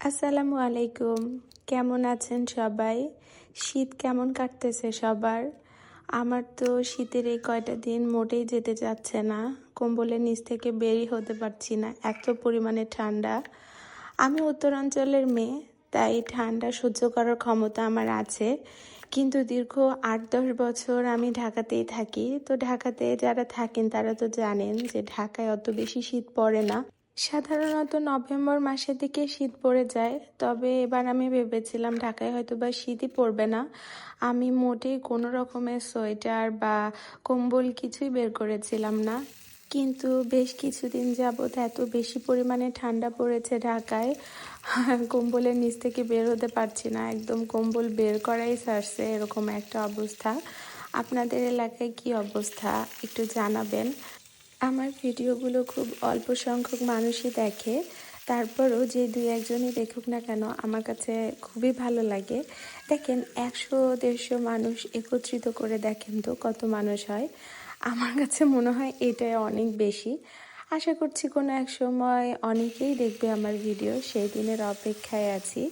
আসসালামু আলাইকুম। কেমন আছেন সবাই? শীত কেমন কাটতেছে সবার? আমার তো শীতের এই কয়টা দিন মোটেই যেতে চাচ্ছে না। কম্বলের নিচ থেকে বেরই হতে পারছি না, এত পরিমাণে ঠান্ডা। আমি উত্তরাঞ্চলের মেয়ে, তাই ঠান্ডা সহ্য করার ক্ষমতা আমার আছে। কিন্তু দীর্ঘ ৮-১০ বছর আমি ঢাকাতেই থাকি। তো ঢাকাতে যারা থাকেন তারা তো জানেন যে ঢাকায় অত বেশি শীত পড়ে না। সাধারণত নভেম্বর মাসের দিকে শীত পড়ে যায়, তবে এবার আমি ভেবেছিলাম ঢাকায় হয়তো বা শীতই পড়বে না। আমি মোটেই কোনো রকমের সোয়েটার বা কম্বল কিছুই বের করেছিলাম না। কিন্তু বেশ কিছুদিন যাবৎ এত বেশি পরিমাণে ঠান্ডা পড়েছে ঢাকায়, কম্বলের নিচ থেকে বের হতে পারছি না, একদম কম্বল বের করাই ছাড়ছে, এরকম একটা অবস্থা। আপনাদের এলাকায় কি অবস্থা একটু জানাবেন। আমার ভিডিওগুলো খুব অল্প সংখ্যক মানুষই দেখে, তারপরও যে ২-১জনই দেখুক না কেন আমার কাছে খুবই ভালো লাগে। দেখেন ১০০-১৫০ মানুষ একত্রিত করে দেখেন তো কত মানুষ হয়। আমার কাছে মনে হয় এটাই অনেক বেশি। আশা করছি কোনো এক সময় অনেকেই দেখবে আমার ভিডিও, সেই দিনের অপেক্ষায় আছি।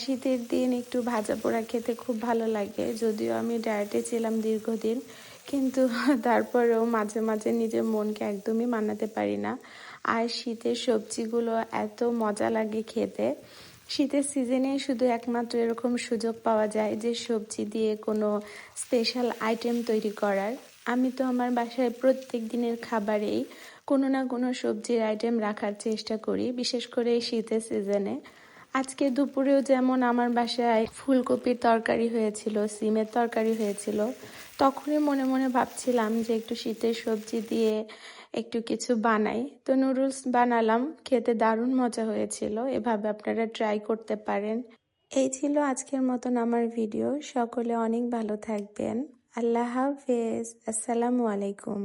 শীতের দিন একটু ভাজা পোড়া খেতে খুব ভালো লাগে, যদিও আমি ডায়েটে ছিলাম দীর্ঘদিন, কিন্তু তারপরেও মাঝে মাঝে নিজের মনকে একদমই মানাতে পারি না। আর শীতের সবজিগুলো এত মজা লাগে খেতে। শীতের সিজনে শুধু একমাত্র এরকম সুযোগ পাওয়া যায় যে সবজি দিয়ে কোনো স্পেশাল আইটেম তৈরি করার। আমি তো আমার বাসায় প্রত্যেক দিনের খাবারেই কোনো না কোনো সবজির আইটেম রাখার চেষ্টা করি, বিশেষ করে এই শীতের সিজনে। আজকে দুপুরেও যেমন আমার বাসায় ফুলকপির তরকারি হয়েছিল, সিমের তরকারি হয়েছিল। তখনই মনে মনে ভাবছিলাম যে একটু শীতের সবজি দিয়ে একটু কিছু বানাই, তো নুডলস বানালাম, খেতে দারুণ মজা হয়েছিল। এভাবে আপনারা ট্রাই করতে পারেন। এই ছিল আজকের মতন আমার ভিডিও। সকলে অনেক ভালো থাকবেন। আল্লাহ হাফেজ। আসসালামু আলাইকুম।